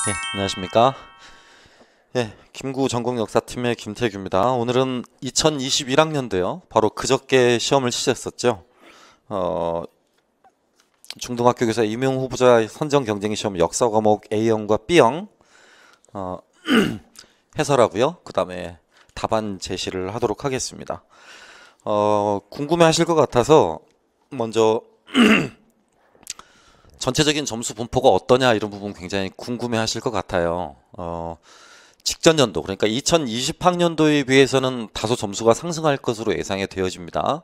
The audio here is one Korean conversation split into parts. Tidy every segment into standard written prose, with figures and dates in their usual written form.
안녕하십니까. 김구 전공역사팀의 김태규입니다. 오늘은 2021학년도요. 바로 그저께 시험을 치렀었죠. 어, 중등학교 교사 임용 후보자 선정 경쟁 시험 역사 과목 A형과 B형 어, 해설하고요. 그 다음에 답안 제시를 하도록 하겠습니다. 궁금해하실 것 같아서 먼저 전체적인 점수 분포가 어떠냐 이런 부분 굉장히 궁금해하실 것 같아요. 직전 연도 그러니까 2020학년도에 비해서는 다소 점수가 상승할 것으로 예상이 되어집니다.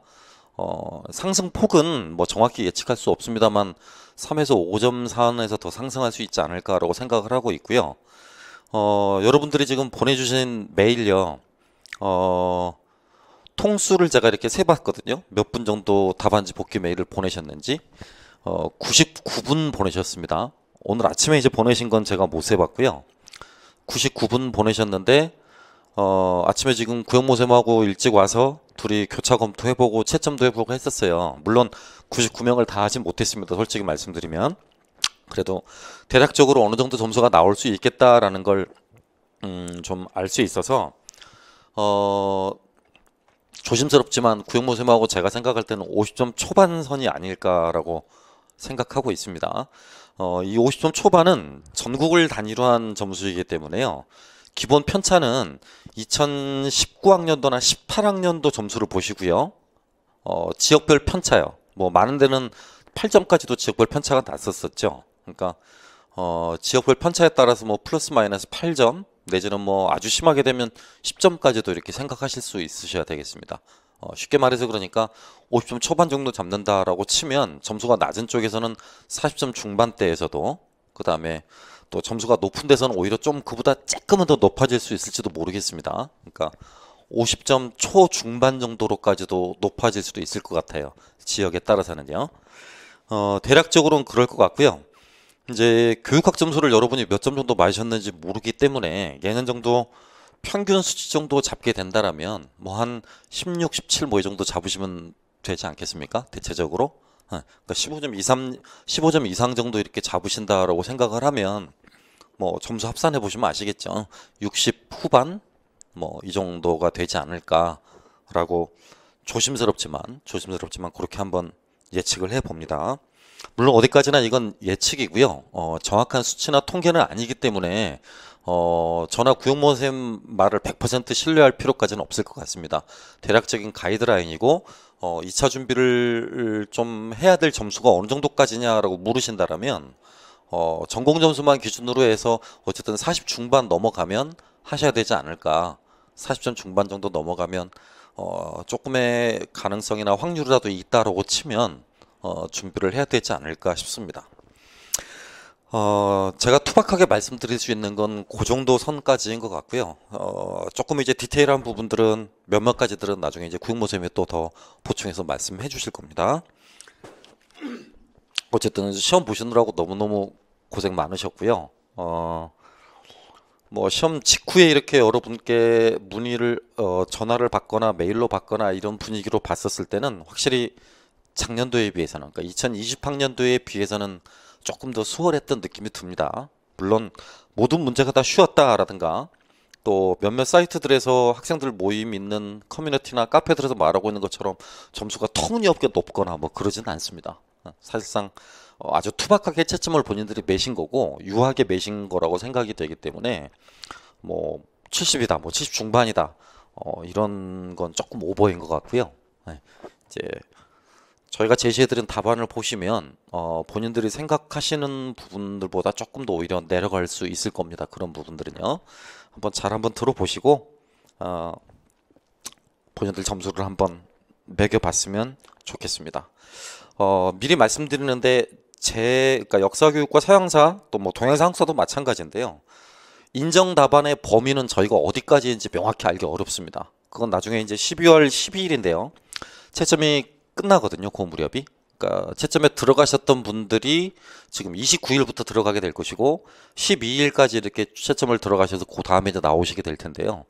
상승폭은 뭐 정확히 예측할 수 없습니다만 3에서 5점 선에서 더 상승할 수 있지 않을까라고 생각을 하고 있고요. 여러분들이 지금 보내주신 메일요. 통수를 제가 이렇게 세봤거든요. 몇 분 정도 답안지 복귀 메일을 보내셨는지 99분 보내셨습니다. 오늘 아침에 이제 보내신 건 제가 못 세봤고요. 99분 보내셨는데 아침에 지금 구형모쌤하고 일찍 와서 둘이 교차 검토해보고 채점도 해보고 했었어요. 물론 99명을 다 하진 못했습니다. 솔직히 말씀드리면. 그래도 대략적으로 어느 정도 점수가 나올 수 있겠다라는 걸 좀 알 수 있어서 조심스럽지만 구형모쌤하고 제가 생각할 때는 50점 초반선이 아닐까라고 생각하고 있습니다. 이 50점 초반은 전국을 단위로 한 점수이기 때문에요. 기본 편차는 2019학년도나 18학년도 점수를 보시고요. 지역별 편차요. 뭐 많은 데는 8점까지도 지역별 편차가 났었었죠. 그러니까 지역별 편차에 따라서 뭐 플러스 마이너스 8점 내지는 뭐 아주 심하게 되면 10점까지도 이렇게 생각하실 수 있으셔야 되겠습니다. 쉽게 말해서 그러니까 50점 초반 정도 잡는다라고 치면 점수가 낮은 쪽에서는 40점 중반대에서도 그 다음에 또 점수가 높은 데서는 오히려 좀 그보다 조금은 더 높아질 수 있을지도 모르겠습니다. 그러니까 50점 초중반 정도로까지도 높아질 수도 있을 것 같아요. 지역에 따라서는요. 대략적으로는 그럴 것 같고요. 이제 교육학 점수를 여러분이 몇 점 정도 맞으셨는지 모르기 때문에 예년 정도 평균 수치 정도 잡게 된다라면 뭐 한 16, 17 뭐 이 정도 잡으시면 되지 않겠습니까? 대체적으로. 그러니까 15점 이상 정도 이렇게 잡으신다라고 생각을 하면 뭐 점수 합산해 보시면 아시겠죠. 60 후반 뭐 이 정도가 되지 않을까라고 조심스럽지만 그렇게 한번 예측을 해 봅니다. 물론 어디까지나 이건 예측이고요. 정확한 수치나 통계는 아니기 때문에 저나 구용모쌤 말을 100% 신뢰할 필요까지는 없을 것 같습니다. 대략적인 가이드라인이고 2차 준비를 좀 해야 될 점수가 어느 정도까지냐라고 물으신다라면 전공 점수만 기준으로 해서 어쨌든 40 중반 넘어가면 하셔야 되지 않을까. 40점 중반 정도 넘어가면 조금의 가능성이나 확률이라도 있다라고 치면 준비를 해야 되지 않을까 싶습니다. 제가 투박하게 말씀드릴 수 있는 건 그 정도 선까지인 것 같고요. 조금 이제 디테일한 부분들은 몇몇 가지들은 나중에 이제 구육모쌤이 또 더 보충해서 말씀해 주실 겁니다. 어쨌든 시험 보시느라고 너무너무 고생 많으셨고요. 뭐 시험 직후에 이렇게 여러분께 문의를 전화를 받거나 메일로 받거나 이런 분위기로 봤었을 때는 확실히 작년도에 비해서는 그러니까 2020학년도에 비해서는 조금 더 수월했던 느낌이 듭니다. 물론 모든 문제가 다 쉬웠다라든가 또 몇몇 사이트들에서 학생들 모임 있는 커뮤니티나 카페들에서 말하고 있는 것처럼 점수가 터무니없게 높거나 뭐 그러지는 않습니다. 사실상 아주 투박하게 채점을 본인들이 매신 거고 유하게 매신 거라고 생각이 되기 때문에 뭐 70이다 뭐 70 중반이다 이런 건 조금 오버인 것 같고요. 이제 저희가 제시해드린 답안을 보시면 본인들이 생각하시는 부분들보다 조금 더 오히려 내려갈 수 있을 겁니다. 그런 부분들은요. 한번 들어보시고 본인들 점수를 한번 매겨봤으면 좋겠습니다. 미리 말씀드리는데 그러니까 역사교육과 서양사 또 뭐 동양사 학사도 마찬가지인데요. 인정 답안의 범위는 저희가 어디까지인지 명확히 알기 어렵습니다. 그건 나중에 이제 12월 12일인데요. 채점이 끝나거든요. 그 무렵이. 그러니까 채점에 들어가셨던 분들이 지금 29일부터 들어가게 될 것이고 12일까지 이렇게 채점을 들어가셔서 그 다음에 이제 나오시게 될 텐데요.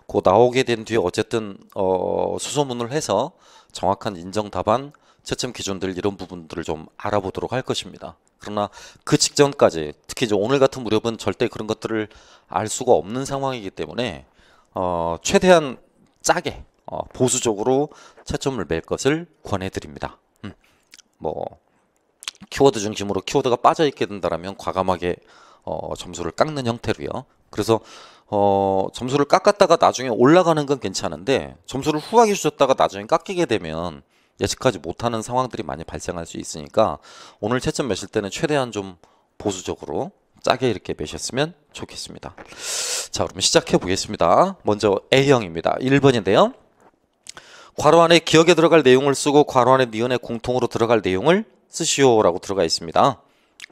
그 나오게 된 뒤에 어쨌든 수소문을 해서 정확한 인정 답안 채점 기준들 이런 부분들을 좀 알아보도록 할 것입니다. 그러나 그 직전까지 특히 이제 오늘 같은 무렵은 절대 그런 것들을 알 수가 없는 상황이기 때문에 최대한 짜게 보수적으로 채점을 맬 것을 권해드립니다. 뭐 키워드 중심으로 키워드가 빠져있게 된다면 과감하게 점수를 깎는 형태로요. 그래서 점수를 깎았다가 나중에 올라가는 건 괜찮은데 점수를 후하게 주셨다가 나중에 깎이게 되면 예측하지 못하는 상황들이 많이 발생할 수 있으니까 오늘 채점 매실 때는 최대한 좀 보수적으로 짜게 이렇게 매셨으면 좋겠습니다. 자, 그러면 시작해 보겠습니다. 먼저 A형입니다. 1번인데요. 괄호 안에 기억에 들어갈 내용을 쓰고 괄호 안에 니은에 공통으로 들어갈 내용을 쓰시오라고 들어가 있습니다.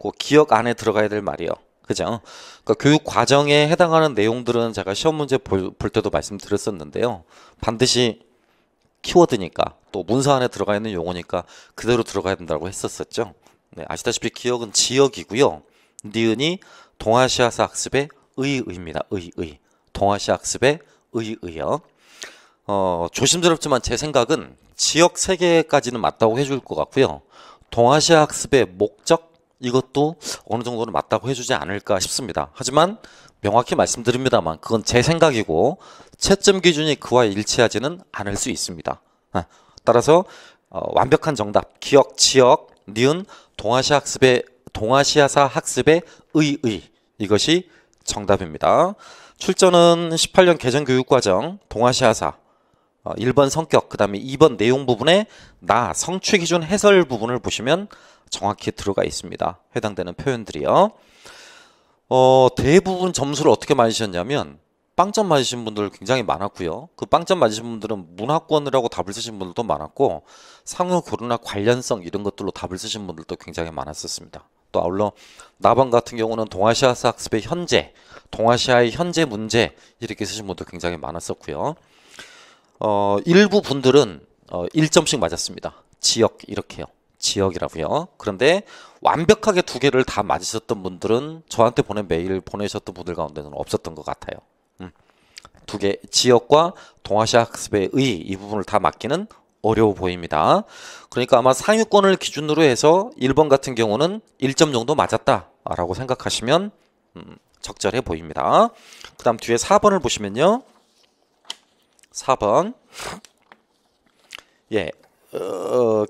그 기억 안에 들어가야 될 말이요. 그죠? 그러니까 교육 과정에 해당하는 내용들은 제가 시험 문제 볼 때도 말씀드렸었는데요. 반드시 키워드니까 또 문서 안에 들어가 있는 용어니까 그대로 들어가야 된다고 했었었죠. 네, 아시다시피 기억은 지역이고요. 니은이 동아시아사 학습의 의입니다. 의. 동아시아 학습의 의요. 조심스럽지만 제 생각은 지역 3개까지는 맞다고 해줄 것 같고요. 동아시아 학습의 목적 이것도 어느 정도는 맞다고 해주지 않을까 싶습니다. 하지만 명확히 말씀드립니다만 그건 제 생각이고 채점 기준이 그와 일치하지는 않을 수 있습니다. 따라서 완벽한 정답 기억, 지역, 니은, 동아시아사 학습의 의 이것이 정답입니다. 출전은 18년 개정교육과정 동아시아사 1번 성격, 그 다음에 2번 내용 부분에 성취 기준 해설 부분을 보시면 정확히 들어가 있습니다. 해당되는 표현들이요. 대부분 점수를 어떻게 맞으셨냐면 빵점 맞으신 분들 굉장히 많았고요. 그 빵점 맞으신 분들은 문화권이라고 답을 쓰신 분들도 많았고 상호 교류나 관련성 이런 것들로 답을 쓰신 분들도 굉장히 많았었습니다. 또 아울러 나번 같은 경우는 동아시아 학습의 현재, 동아시아의 현재 문제 이렇게 쓰신 분도 굉장히 많았었고요. 일부 분들은 1점씩 맞았습니다. 지역 이렇게요. 지역이라고요. 그런데 완벽하게 2개를 다 맞으셨던 분들은 저한테 보낸 메일 보내셨던 분들 가운데는 없었던 것 같아요. 2개 지역과 동아시아 학습의 이 부분을 다 맞기는 어려워 보입니다. 그러니까 아마 상위권을 기준으로 해서 1번 같은 경우는 1점 정도 맞았다라고 생각하시면 적절해 보입니다. 그 다음 뒤에 4번을 보시면요. 4번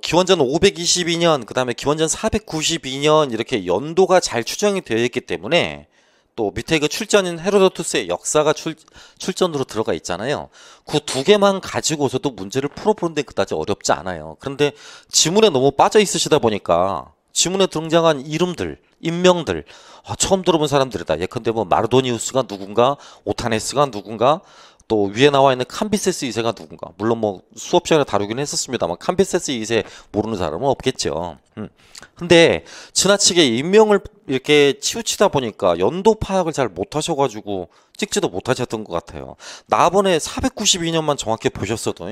기원전 522년 그 다음에 기원전 492년 이렇게 연도가 잘 추정이 되어 있기 때문에 또 밑에 그 출전인 헤로도투스의 역사가 출전으로 들어가 있잖아요. 그 2개만 가지고서도 문제를 풀어보는데 그다지 어렵지 않아요. 그런데 지문에 너무 빠져 있으시다 보니까 지문에 등장한 이름들, 인명들 처음 들어본 사람들이다. 예컨대 뭐 마르도니우스가 누군가, 오타네스가 누군가, 또 위에 나와 있는 캄비세스 2세가 누군가. 물론 뭐 수업 시간에 다루긴 했었습니다만 캄비세스 2세 모르는 사람은 없겠죠. 근데 지나치게 인명을 이렇게 치우치다 보니까 연도 파악을 잘 못하셔가지고 찍지도 못하셨던 것 같아요. 나번에 492년만 정확히 보셨어도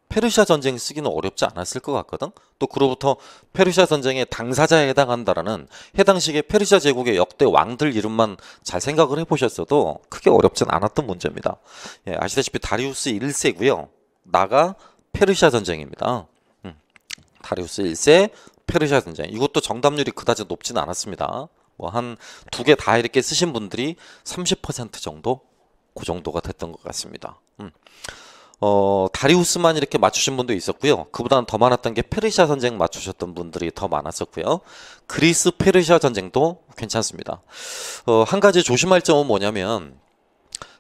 페르시아 전쟁 쓰기는 어렵지 않았을 것 같거든. 또 그로부터 페르시아 전쟁의 당사자에 해당한다라는 해당 시기의 페르시아 제국의 역대 왕들 이름만 잘 생각을 해보셨어도 크게 어렵진 않았던 문제입니다. 아시다시피 다리우스 1세고요. 나가 페르시아 전쟁입니다. 다리우스 1세 페르시아 전쟁. 이것도 정답률이 그다지 높지는 않았습니다. 뭐 한 2개 다 이렇게 쓰신 분들이 30% 정도? 그 정도가 됐던 것 같습니다. 다리우스만 이렇게 맞추신 분도 있었고요. 그보다는 더 많았던 게 페르시아 전쟁 맞추셨던 분들이 더 많았었고요. 그리스 페르시아 전쟁도 괜찮습니다. 한 가지 조심할 점은 뭐냐면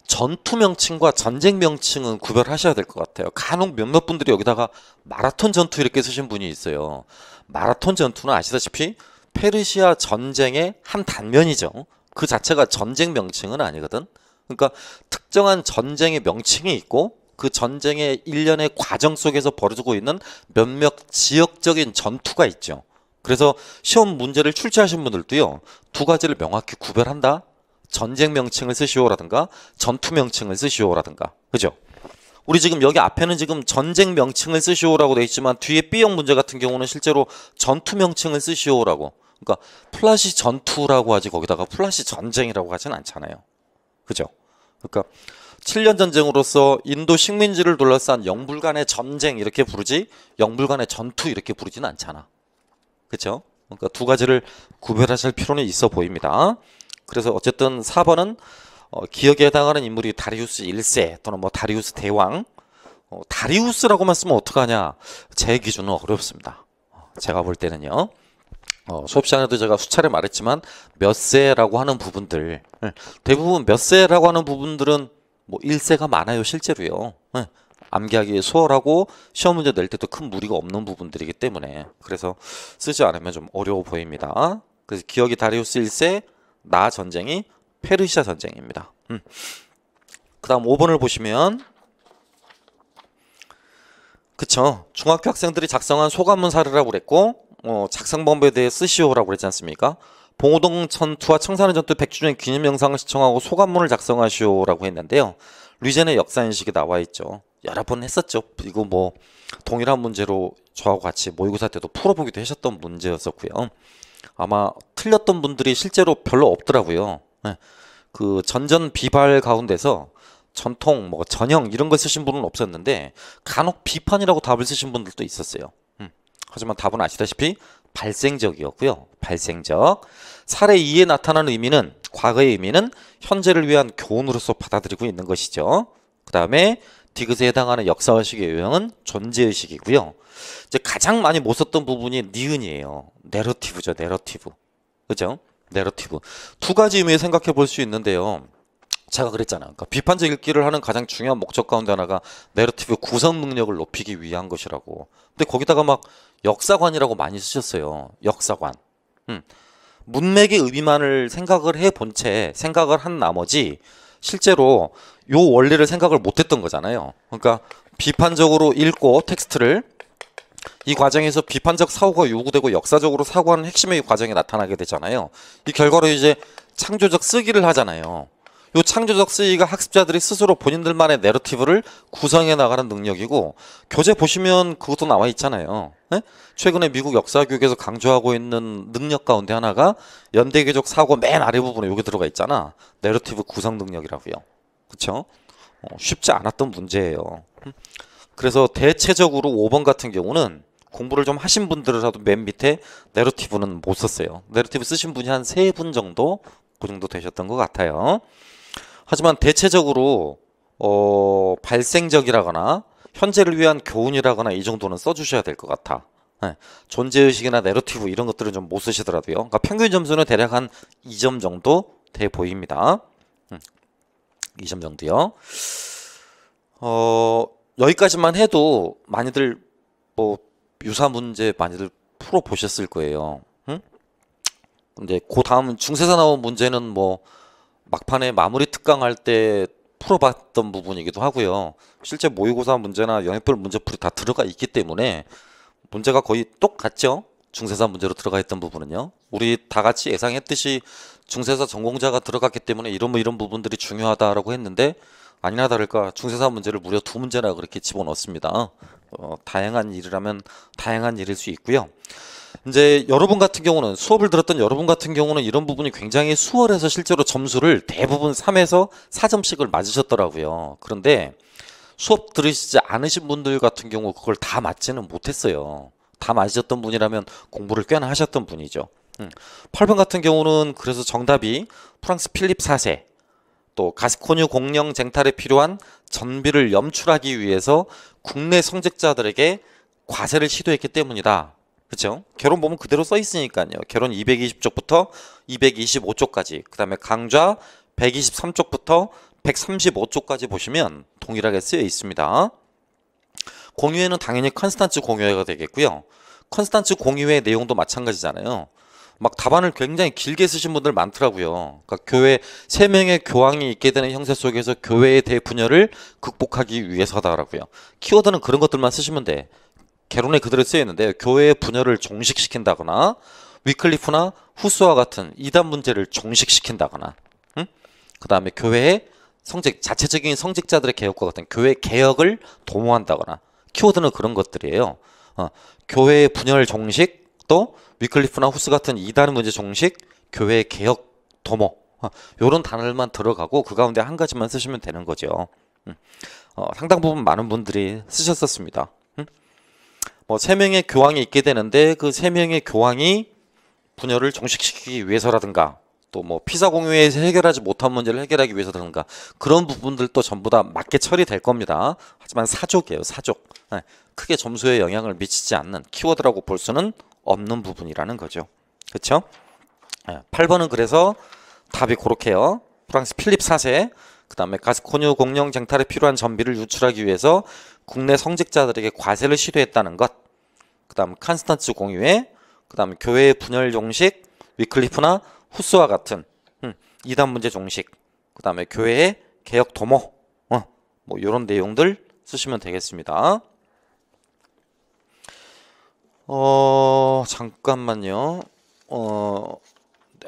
전투 명칭과 전쟁 명칭은 구별하셔야 될 것 같아요. 간혹 몇몇 분들이 여기다가 마라톤 전투 이렇게 쓰신 분이 있어요. 마라톤 전투는 아시다시피 페르시아 전쟁의 한 단면이죠. 그 자체가 전쟁 명칭은 아니거든. 그러니까 특정한 전쟁의 명칭이 있고 그 전쟁의 일련의 과정 속에서 벌어지고 있는 몇몇 지역적인 전투가 있죠. 그래서 시험 문제를 출제하신 분들도요. 2가지를 명확히 구별한다. 전쟁 명칭을 쓰시오라든가 전투 명칭을 쓰시오라든가. 그죠? 우리 지금 여기 앞에는 지금 전쟁 명칭을 쓰시오라고 되어 있지만 뒤에 B형 문제 같은 경우는 실제로 전투 명칭을 쓰시오라고. 그러니까 플라시 전투라고 하지 거기다가 플라시 전쟁이라고 하진 않잖아요. 그죠? 그러니까 7년 전쟁으로서 인도 식민지를 둘러싼 영불간의 전쟁 이렇게 부르지 영불간의 전투 이렇게 부르지는 않잖아. 그렇죠? 그러니까 두 가지를 구별하실 필요는 있어 보입니다. 그래서 어쨌든 4번은 기억에 해당하는 인물이 다리우스 1세 또는 뭐 다리우스 대왕. 다리우스라고만 쓰면 어떡하냐? 제 기준은 어렵습니다. 제가 볼 때는요. 수업 시간에도 제가 수차례 말했지만 몇 세라고 하는 부분들 대부분 몇 세라고 하는 부분들은 뭐 1세가 많아요 실제로요. 암기하기 수월하고 시험 문제 낼 때도 큰 무리가 없는 부분들이기 때문에 그래서 쓰지 않으면 좀 어려워 보입니다. 그래서 기억이 다리우스 1세 나 전쟁이 페르시아 전쟁입니다. 그 다음 5번을 보시면 그쵸 중학교 학생들이 작성한 소감문 사례라고 그랬고 작성 방법에 대해 쓰시오라고 그랬지 않습니까? 봉오동 전투와 청산리 전투 100주년 기념 영상을 시청하고 소감문을 작성하시오라고 했는데요. 류젠의 역사인식이 나와 있죠. 여러 번 했었죠. 이거 뭐 동일한 문제로 저하고 같이 모의고사 때도 풀어보기도 하셨던 문제였었고요. 아마 틀렸던 분들이 실제로 별로 없더라고요. 그 전전 비발 가운데서 전통, 뭐 전형 이런 걸 쓰신 분은 없었는데 간혹 비판이라고 답을 쓰신 분들도 있었어요. 하지만 답은 아시다시피 발생적이었고요. 발생적. 사례 2에 나타나는 의미는 과거의 의미는 현재를 위한 교훈으로서 받아들이고 있는 것이죠. 그 다음에 디귿에 해당하는 역사의식의 유형은 존재의식이고요. 이제 가장 많이 못 썼던 부분이 니은이에요. 내러티브죠. 내러티브. 그죠? 내러티브. 두 가지 의미에 생각해 볼 수 있는데요. 제가 그랬잖아요. 그러니까 비판적 읽기를 하는 가장 중요한 목적 가운데 하나가 내러티브 구성 능력을 높이기 위한 것이라고. 근데 거기다가 막 역사관이라고 많이 쓰셨어요. 역사관. 문맥의 의미만을 생각을 해본 채 생각을 한 나머지 실제로 요 원리를 생각을 못했던 거잖아요. 그러니까 비판적으로 읽고 텍스트를 이 과정에서 비판적 사고가 요구되고 역사적으로 사고하는 핵심의 과정이 나타나게 되잖아요. 이 결과로 이제 창조적 쓰기를 하잖아요. 요 창조적 쓰기가 학습자들이 스스로 본인들만의 내러티브를 구성해 나가는 능력이고 교재 보시면 그것도 나와 있잖아요. 네? 최근에 미국 역사교육에서 강조하고 있는 능력 가운데 하나가 연대계적 사고 맨 아래 부분에 여기 들어가 있잖아. 내러티브 구성 능력이라고요. 그쵸? 쉽지 않았던 문제예요. 그래서 대체적으로 5번 같은 경우는 공부를 좀 하신 분들이라도 맨 밑에 내러티브는 못 썼어요. 내러티브 쓰신 분이 한 3분 정도 그 정도 되셨던 것 같아요. 하지만 대체적으로 발생적이라거나 현재를 위한 교훈이라거나 이 정도는 써주셔야 될 것 같아. 네. 존재의식이나 내러티브 이런 것들은 좀 못 쓰시더라도요. 그러니까 평균 점수는 대략 한 2점 정도 돼 보입니다. 2점 정도요. 여기까지만 해도 많이들 뭐 유사 문제 많이들 풀어 보셨을 거예요. 근데 그 다음 중세사 나온 문제는 뭐 막판에 마무리 특강할 때 풀어봤던 부분이기도 하고요. 실제 모의고사 문제나 영역별 문제풀이 다 들어가 있기 때문에 문제가 거의 똑같죠. 중세사 문제로 들어가 있던 부분은요. 우리 다 같이 예상했듯이 중세사 전공자가 들어갔기 때문에 이런 부분들이 중요하다라고 했는데 아니나 다를까 중세사 문제를 무려 2문제나 그렇게 집어넣습니다. 다양한 일이라면 다양한 일일 수 있고요. 이제 여러분 같은 경우는 수업을 들었던 여러분 같은 경우는 이런 부분이 굉장히 수월해서 실제로 점수를 대부분 3에서 4점씩을 맞으셨더라고요. 그런데 수업 들으시지 않으신 분들 같은 경우 그걸 다 맞지는 못했어요. 다 맞으셨던 분이라면 공부를 꽤나 하셨던 분이죠. 8번 같은 경우는 그래서 정답이 프랑스 필립 4세 또 가스코뉴 공영 쟁탈에 필요한 전비를 염출하기 위해서 국내 성직자들에게 과세를 시도했기 때문이다. 그렇죠? 결혼 보면 그대로 써 있으니까요. 결혼 220쪽부터 225쪽까지 그 다음에 강좌 123쪽부터 135쪽까지 보시면 동일하게 쓰여 있습니다. 공유회는 당연히 컨스탄츠 공유회가 되겠고요. 컨스탄츠 공유회 내용도 마찬가지잖아요. 막 답안을 굉장히 길게 쓰신 분들 많더라고요. 그러니까 교회 3명의 교황이 있게 되는 형세 속에서 교회의 대분열을 극복하기 위해서다라고요. 키워드는 그런 것들만 쓰시면 돼. 개론에 그대로 쓰여 있는데 교회의 분열을 종식시킨다거나 위클리프나 후스와 같은 이단 문제를 종식시킨다거나 그 다음에 교회의 자체적인 성직자들의 개혁과 같은 교회 개혁을 도모한다거나 키워드는 그런 것들이에요. 교회의 분열 종식 또 위클리프나 후스 같은 이단 문제 종식 교회의 개혁 도모 요런 단어만 들어가고 그 가운데 한 가지만 쓰시면 되는 거죠. 상당 부분 많은 분들이 쓰셨었습니다. 뭐 3명의 교황이 있게 되는데 그 3명의 교황이 분열을 종식시키기 위해서라든가 또 뭐 피사 공유회에서 해결하지 못한 문제를 해결하기 위해서라든가 그런 부분들도 전부 다 맞게 처리될 겁니다. 하지만 사족이에요. 사족. 크게 점수에 영향을 미치지 않는 키워드라고 볼 수는 없는 부분이라는 거죠. 그렇죠? 8번은 그래서 답이 그렇게요. 프랑스 필립 4세 그 다음에 가스코뉴 공영 쟁탈에 필요한 전비를 유출하기 위해서 국내 성직자들에게 과세를 시도했다는 것. 그 다음 칸스탄츠 공유회 그 다음 교회의 분열 종식 위클리프나 후스와 같은 이단 문제 종식 그 다음에 교회의 개혁 도모 뭐 이런 내용들 쓰시면 되겠습니다. 잠깐만요.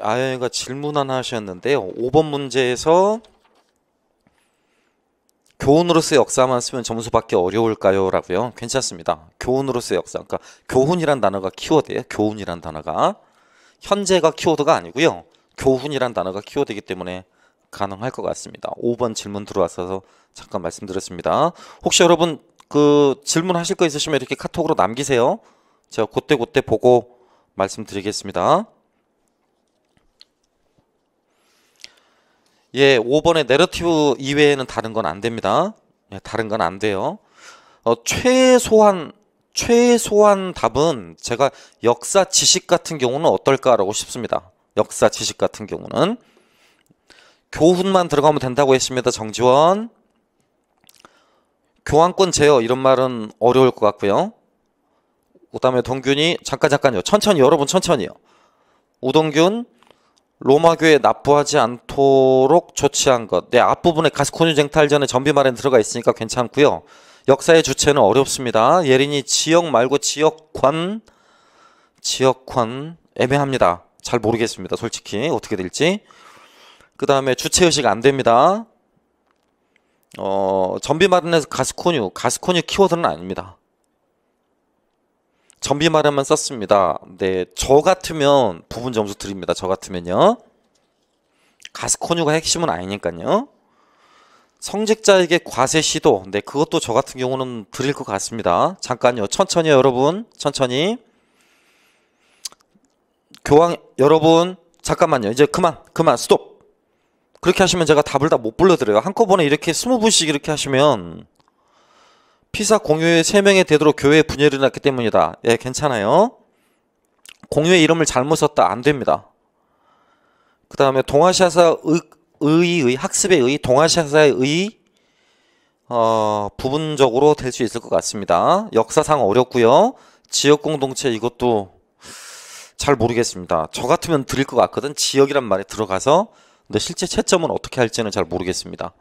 아영이가 질문 하나 하셨는데요. 5번 문제에서 교훈으로서의 역사만 쓰면 점수 받기 어려울까요? 라고요. 괜찮습니다. 교훈으로서의 역사. 그러니까 교훈이란 단어가 키워드예요. 교훈이란 단어가. 현재가 키워드가 아니고요. 교훈이란 단어가 키워드이기 때문에 가능할 것 같습니다. 5번 질문 들어왔어서 잠깐 말씀드렸습니다. 혹시 여러분 그 질문하실 거 있으시면 이렇게 카톡으로 남기세요. 제가 그때 보고 말씀드리겠습니다. 예, 5번의 내러티브 이외에는 다른 건 안 됩니다. 예, 다른 건 안 돼요. 최소한 답은 제가 역사 지식 같은 경우는 어떨까라고 싶습니다. 역사 지식 같은 경우는 교훈만 들어가면 된다고 했습니다. 정지원. 교환권 제어 이런 말은 어려울 것 같고요. 그 다음에 동균이 잠깐요. 천천히 여러분 천천히요. 우동균 로마교에 납부하지 않도록 조치한 것. 네, 앞부분에 가스코뉴 쟁탈 전에 전비 마련 들어가 있으니까 괜찮고요. 역사의 주체는 어렵습니다. 예린이 지역 말고 지역관 애매합니다. 잘 모르겠습니다. 솔직히 어떻게 될지. 그 다음에 주체의식 안 됩니다. 전비 마련에서 가스코뉴 키워드는 아닙니다. 전비 마련만 썼습니다. 네, 저 같으면 부분 점수 드립니다. 저 같으면요. 가스코뉴가 핵심은 아니니까요. 성직자에게 과세 시도. 네, 그것도 저 같은 경우는 드릴 것 같습니다. 잠깐요. 천천히요, 여러분. 천천히. 교황, 여러분. 잠깐만요. 이제 그만. 스톱. 그렇게 하시면 제가 답을 다 못 불러드려요. 한꺼번에 이렇게 20분씩 이렇게 하시면 피사 공유회 3명이 되도록 교회의 분열이 났기 때문이다. 예, 괜찮아요. 공유회 이름을 잘못 썼다. 안 됩니다. 그 다음에 동아시아사 의의 학습의 의, 동아시아사의 의 부분적으로 될 수 있을 것 같습니다. 역사상 어렵고요. 지역공동체 이것도 잘 모르겠습니다. 저 같으면 드릴 것 같거든. 지역이란 말에 들어가서. 근데 실제 채점은 어떻게 할지는 잘 모르겠습니다.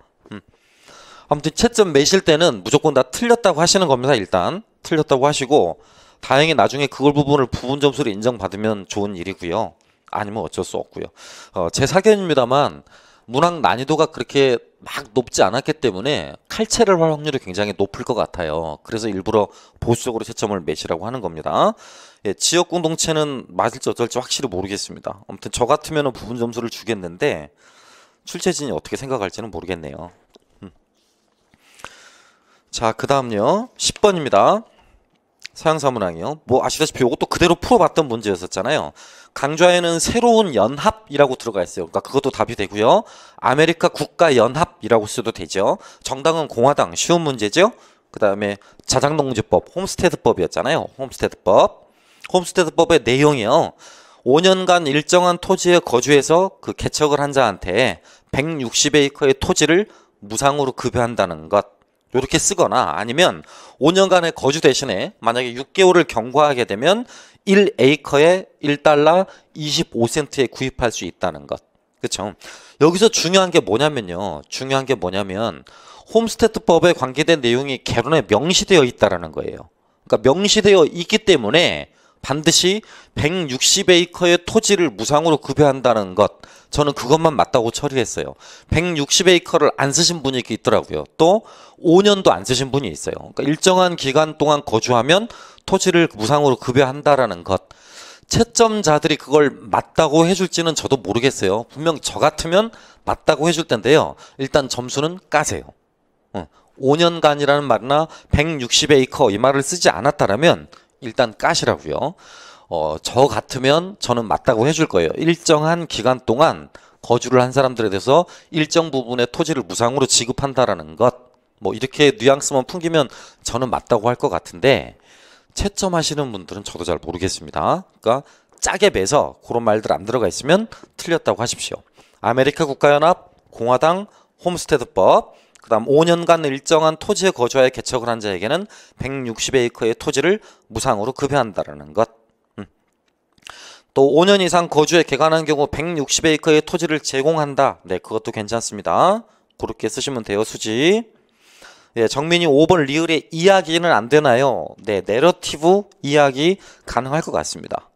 아무튼 채점 매실 때는 무조건 다 틀렸다고 하시는 겁니다. 일단 틀렸다고 하시고 다행히 나중에 그걸 부분을 부분 점수를 인정받으면 좋은 일이고요. 아니면 어쩔 수 없고요. 제 사견입니다만 문학 난이도가 그렇게 막 높지 않았기 때문에 칼체를 할 확률이 굉장히 높을 것 같아요. 그래서 일부러 보수적으로 채점을 매시라고 하는 겁니다. 예, 지역 공동체는 맞을지 어쩔지 확실히 모르겠습니다. 아무튼 저 같으면 부분 점수를 주겠는데 출제진이 어떻게 생각할지는 모르겠네요. 자, 그 다음요. 10번입니다. 서양사문학이요. 뭐 아시다시피 이것도 그대로 풀어봤던 문제였었잖아요. 강좌에는 새로운 연합이라고 들어가 있어요. 그러니까 그것도 답이 되고요. 아메리카 국가연합이라고 써도 되죠. 정당은 공화당. 쉬운 문제죠. 그 다음에 자장농지법, 홈스테드법이었잖아요. 홈스테드법의 내용이요. 5년간 일정한 토지에 거주해서 그 개척을 한 자한테 160에이커의 토지를 무상으로 급여한다는 것. 이렇게 쓰거나 아니면 5년간의 거주 대신에 만약에 6개월을 경과하게 되면 1에이커에 1달러 25센트에 구입할 수 있다는 것. 그렇죠? 여기서 중요한 게 뭐냐면 홈스테드법에 관계된 내용이 개론에 명시되어 있다라는 거예요. 그러니까 명시되어 있기 때문에 반드시 160에이커의 토지를 무상으로 급여한다는 것. 저는 그것만 맞다고 처리했어요. 160에이커를 안 쓰신 분이 있더라고요. 또 5년도 안 쓰신 분이 있어요. 그러니까 일정한 기간 동안 거주하면 토지를 무상으로 급여한다라는 것. 채점자들이 그걸 맞다고 해줄지는 저도 모르겠어요. 분명 저 같으면 맞다고 해줄 텐데요. 일단 점수는 까세요. 5년간이라는 말이나 160에이커 이 말을 쓰지 않았다라면 일단 까시라고요. 저 같으면 저는 맞다고 해줄 거예요. 일정한 기간 동안 거주를 한 사람들에 대해서 일정 부분의 토지를 무상으로 지급한다라는 것, 뭐 이렇게 뉘앙스만 풍기면 저는 맞다고 할 것 같은데 채점하시는 분들은 저도 잘 모르겠습니다. 그러니까 짜게 매서 그런 말들 안 들어가 있으면 틀렸다고 하십시오. 아메리카 국가연합, 공화당, 홈스테드법, 그 다음 5년간 일정한 토지에 거주하여 개척을 한 자에게는 160에이커의 토지를 무상으로 급여한다라는 것. 또 5년 이상 거주에 개간한 경우 160에이커의 토지를 제공한다. 네, 그것도 괜찮습니다. 그렇게 쓰시면 돼요, 수지. 예, 정민이 5번 리을의 이야기는 안 되나요? 네, 내러티브 이야기 가능할 것 같습니다.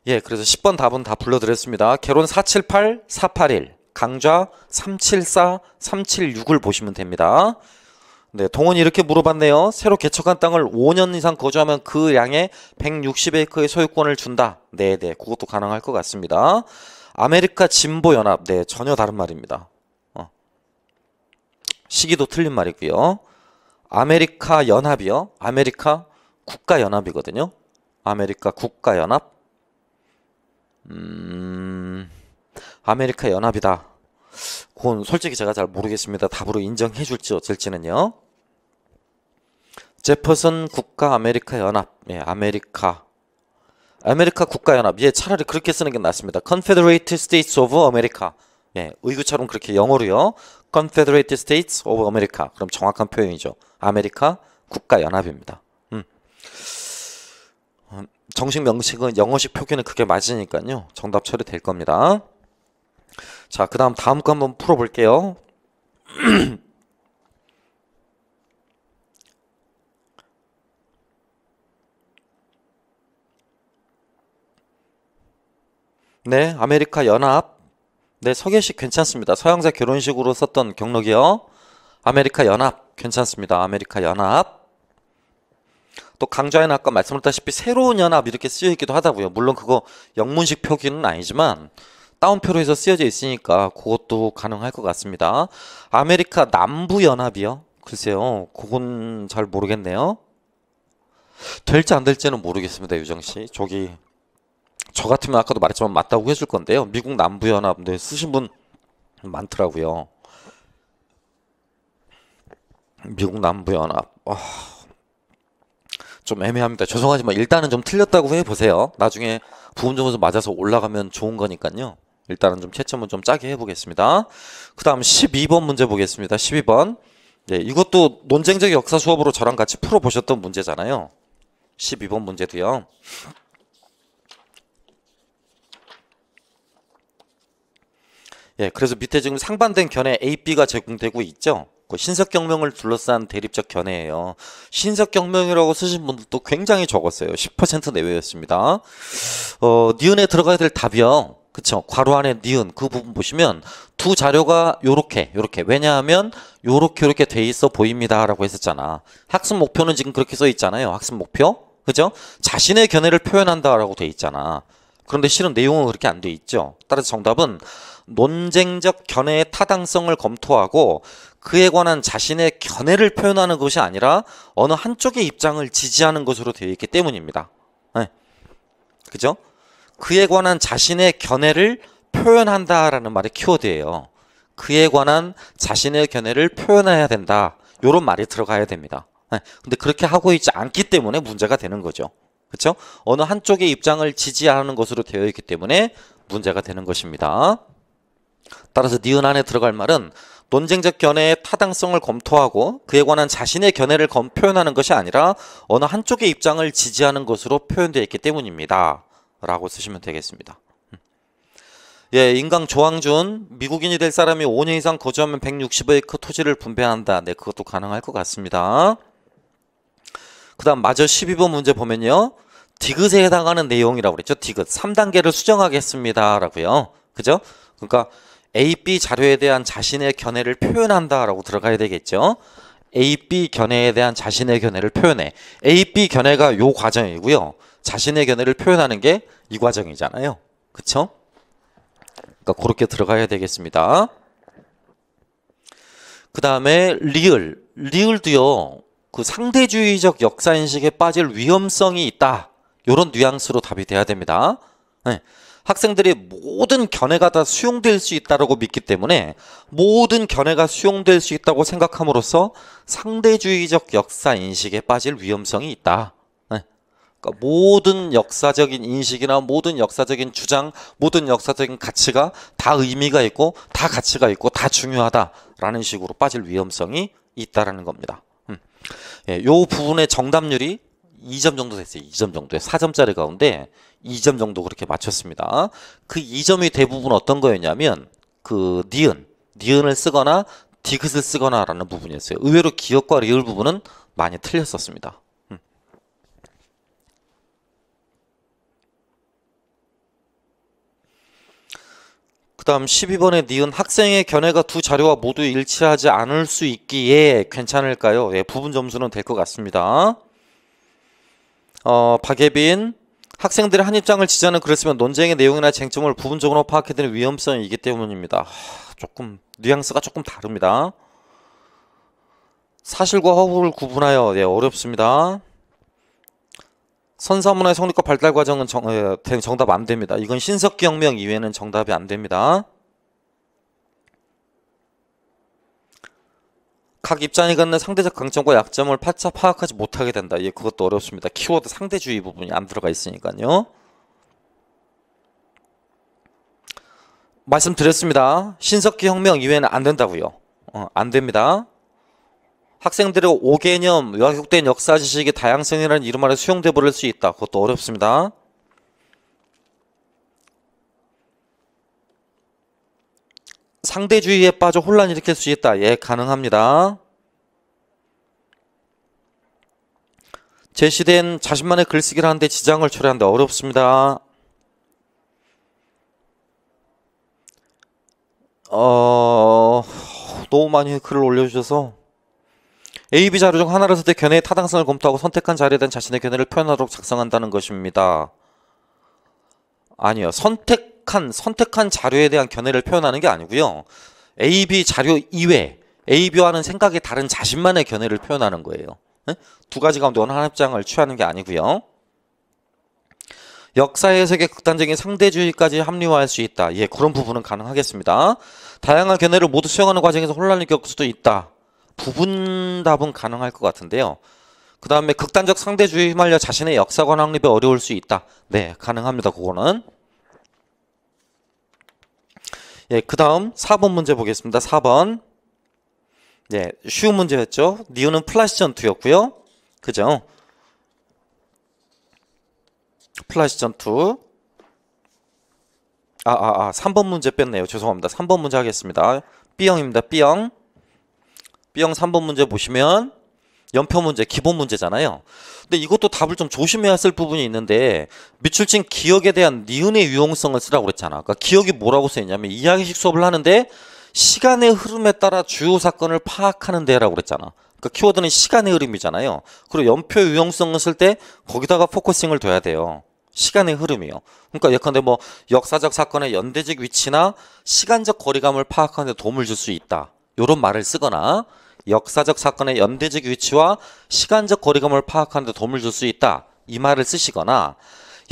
예, 그래서 10번 답은 다 불러드렸습니다. 개론 478, 481, 강좌 374, 376을 보시면 됩니다. 네, 동원이 이렇게 물어봤네요. 새로 개척한 땅을 5년 이상 거주하면 그 양의 160에이커의 소유권을 준다. 네, 그것도 가능할 것 같습니다. 아메리카 진보연합, 네, 전혀 다른 말입니다. 시기도 틀린 말이고요. 아메리카 연합이요. 아메리카 국가연합이거든요. 아메리카 국가연합. 아메리카 연합이다. 그건 솔직히 제가 잘 모르겠습니다. 답으로 인정해 줄지 어쩔지는요. 제퍼슨 국가 아메리카 연합. 예, 아메리카 국가연합. 예, 차라리 그렇게 쓰는 게 낫습니다. Confederate States of America. 예, 의구처럼 그렇게 영어로요. Confederate States of America. 그럼 정확한 표현이죠. 아메리카 국가연합입니다. 정식 명칭은 영어식 표기는 그게 맞으니까요. 정답 처리될 겁니다. 자, 그 다음 거 한번 풀어볼게요. 네, 아메리카 연합. 네, 서계식 괜찮습니다. 서양자 결혼식으로 썼던 경록이요. 아메리카 연합 괜찮습니다. 아메리카 연합. 또 강좌에는 아까 말씀드렸다시피 새로운 연합 이렇게 쓰여 있기도 하다고요. 물론 그거 영문식 표기는 아니지만 따옴표로 해서 쓰여져 있으니까 그것도 가능할 것 같습니다. 아메리카 남부 연합이요. 글쎄요, 그건 잘 모르겠네요. 될지 안 될지는 모르겠습니다, 유정씨. 저 같으면 아까도 말했지만 맞다고 해줄 건데요. 미국 남부 연합, 네, 쓰신 분 많더라고요. 미국 남부 연합. 좀 애매합니다. 죄송하지만 일단은 좀 틀렸다고 해보세요. 나중에 부분점수 맞아서 올라가면 좋은 거니까요. 일단은 좀 채점은 좀 짜게 해보겠습니다. 그 다음 12번 문제 보겠습니다. 12번. 네, 이것도 논쟁적 역사 수업으로 저랑 같이 풀어보셨던 문제잖아요. 12번 문제도요. 예, 그래서 밑에 지금 상반된 견해 A, B가 제공되고 있죠. 그 신석경명을 둘러싼 대립적 견해예요. 신석경명이라고 쓰신 분들도 굉장히 적었어요. 10% 내외였습니다. 니은에 들어가야 될 답이요. 그쵸? 괄호 안에 니은 그 부분 보시면 두 자료가 요렇게 왜냐하면 요렇게 돼 있어 보입니다 라고 했었잖아. 학습 목표는 지금 그렇게 써 있잖아요. 학습 목표. 그죠? 자신의 견해를 표현한다 라고 돼 있잖아. 그런데 실은 내용은 그렇게 안 돼 있죠. 따라서 정답은 논쟁적 견해의 타당성을 검토하고 그에 관한 자신의 견해를 표현하는 것이 아니라 어느 한쪽의 입장을 지지하는 것으로 되어 있기 때문입니다. 네. 그죠? 그에 관한 자신의 견해를 표현한다라는 말이 키워드예요. 그에 관한 자신의 견해를 표현해야 된다. 이런 말이 들어가야 됩니다. 네. 근데 그렇게 하고 있지 않기 때문에 문제가 되는 거죠. 그렇죠? 어느 한쪽의 입장을 지지하는 것으로 되어 있기 때문에 문제가 되는 것입니다. 따라서 니은 안에 들어갈 말은 논쟁적 견해의 타당성을 검토하고 그에 관한 자신의 견해를 표현하는 것이 아니라 어느 한쪽의 입장을 지지하는 것으로 표현되어 있기 때문입니다. 라고 쓰시면 되겠습니다. 예, 인강 조항준, 미국인이 될 사람이 5년 이상 거주하면 160에이커 토지를 분배한다. 네, 그것도 가능할 것 같습니다. 그 다음 마저 12번 문제 보면요. 디귿에 해당하는 내용이라고 그랬죠. 디귿 3단계를 수정하겠습니다. 라고요. 그죠? 그러니까 A, B 자료에 대한 자신의 견해를 표현한다 라고 들어가야 되겠죠. A, B 견해에 대한 자신의 견해를 표현해. A, B 견해가 요 과정이고요. 자신의 견해를 표현하는 게 이 과정이잖아요. 그쵸? 그러니까 그렇게 들어가야 되겠습니다. 그 다음에 리을. 리을도요. 그 상대주의적 역사인식에 빠질 위험성이 있다. 요런 뉘앙스로 답이 돼야 됩니다. 네. 학생들이 모든 견해가 다 수용될 수 있다고 믿기 때문에 모든 견해가 수용될 수 있다고 생각함으로써 상대주의적 역사인식에 빠질 위험성이 있다. 네. 그러니까 모든 역사적인 인식이나 모든 역사적인 주장, 모든 역사적인 가치가 다 의미가 있고 다 가치가 있고 다 중요하다라는 식으로 빠질 위험성이 있다라는 겁니다. 예, 요 부분의 정답률이 2점 정도 됐어요. 2점 정도에 4점짜리 가운데 2점 정도 그렇게 맞췄습니다. 그 2점이 대부분 어떤 거였냐면 그 니은을 쓰거나 디귿을 쓰거나 라는 부분이었어요. 의외로 기역과 리을 부분은 많이 틀렸었습니다. 그 다음 12번에 니은 학생의 견해가 두 자료와 모두 일치하지 않을 수 있기에 괜찮을까요? 예, 부분 점수는 될 것 같습니다. 박예빈 학생들이 한 입장을 지자는 글을 쓰면 논쟁의 내용이나 쟁점을 부분적으로 파악해야 되는 위험성이 있기 때문입니다. 조금 뉘앙스가 조금 다릅니다. 사실과 허구를 구분하여 어렵습니다. 선사문화의 성립과 발달 과정은 정답 안 됩니다. 이건 신석기혁명 이외에는 정답이 안 됩니다. 각 입장이 갖는 상대적 강점과 약점을 파차 파악하지 못하게 된다. 예, 그것도 어렵습니다. 키워드 상대주의 부분이 안 들어가 있으니까요. 말씀드렸습니다. 신석기혁명 이외에는 안 된다고요. 안 됩니다. 학생들의 5개념, 왜곡된 역사 지식의 다양성이라는 이름 아래 수용돼 버릴 수 있다. 그것도 어렵습니다. 상대주의에 빠져 혼란 일으킬 수 있다. 예, 가능합니다. 제시된 자신만의 글쓰기를 하는데 지장을 초래한다. 어렵습니다. 너무 많이 글을 올려주셔서 A, B 자료 중 하나를 선택 견해의 타당성을 검토하고 선택한 자료에 대한 자신의 견해를 표현하도록 작성한다는 것입니다. 아니요. 선택한 자료에 대한 견해를 표현하는 게 아니고요. A, B 자료 이외 A, B와는 생각이 다른 자신만의 견해를 표현하는 거예요. 네? 두 가지 가운데 어느 한 입장을 취하는 게 아니고요. 역사 해석의 극단적인 상대주의까지 합리화할 수 있다. 예, 그런 부분은 가능하겠습니다. 다양한 견해를 모두 수용하는 과정에서 혼란을 겪을 수도 있다. 부분 답은 가능할 것 같은데요. 그 다음에 극단적 상대주의에 휘말려 자신의 역사관 확립에 어려울 수 있다. 네, 가능합니다. 그거는. 예, 그 다음 4번 문제 보겠습니다. 4번. 예, 쉬운 문제였죠. 니은은 플라시 전투였고요. 그죠? 플라시 전투. 3번 문제 뺐네요. 죄송합니다. 3번 문제 하겠습니다. B형입니다. B형. B형 3번 문제 보시면 연표 문제, 기본 문제잖아요. 근데 이것도 답을 좀 조심해야 쓸 부분이 있는데 밑줄친 기억에 대한 니은의 유용성을 쓰라고 그랬잖아. 그러니까 기억이 뭐라고 써있냐면 이야기식 수업을 하는데 시간의 흐름에 따라 주요 사건을 파악하는 데라고 그랬잖아. 그러니까 키워드는 시간의 흐름이잖아요. 그리고 연표의 유용성을 쓸 때 거기다가 포커싱을 둬야 돼요. 시간의 흐름이요. 그러니까 예컨대 뭐 역사적 사건의 연대적 위치나 시간적 거리감을 파악하는 데 도움을 줄 수 있다. 이런 말을 쓰거나 역사적 사건의 연대적 위치와 시간적 거리감을 파악하는 데 도움을 줄 수 있다. 이 말을 쓰시거나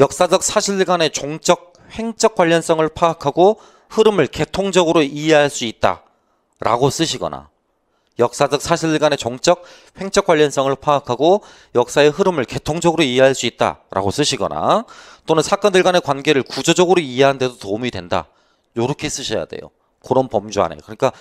역사적 사실 간의 종적, 횡적 관련성을 파악하고 흐름을 개통적으로 이해할 수 있다. 라고 쓰시거나 역사적 사실 간의 종적, 횡적 관련성을 파악하고 역사의 흐름을 개통적으로 이해할 수 있다. 라고 쓰시거나 또는 사건들 간의 관계를 구조적으로 이해하는 데도 도움이 된다. 요렇게 쓰셔야 돼요. 그런 범주 안에. 그러니까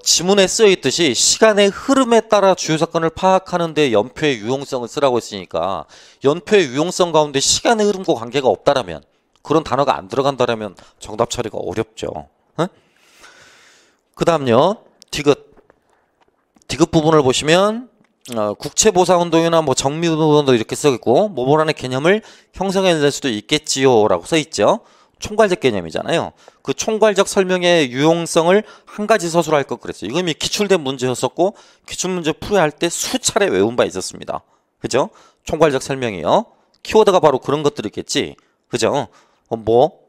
지문에 쓰여 있듯이 시간의 흐름에 따라 주요 사건을 파악하는 데 연표의 유용성을 쓰라고 했으니까 연표의 유용성 가운데 시간의 흐름과 관계가 없다라면 그런 단어가 안 들어간다라면 정답 처리가 어렵죠. 그 다음요. 디귿 부분을 보시면 국채보상운동이나 뭐 정미운동도 이렇게 써있고 모모란의 개념을 형성해낼 수도 있겠지요 라고 써있죠. 총괄적 개념이잖아요. 그 총괄적 설명의 유용성을 한 가지 서술로 할 것 그랬어요. 이거 이미 기출된 문제였었고 기출문제 풀이할 때 수차례 외운 바 있었습니다. 그죠? 총괄적 설명이요. 키워드가 바로 그런 것들이겠지. 그죠? 뭐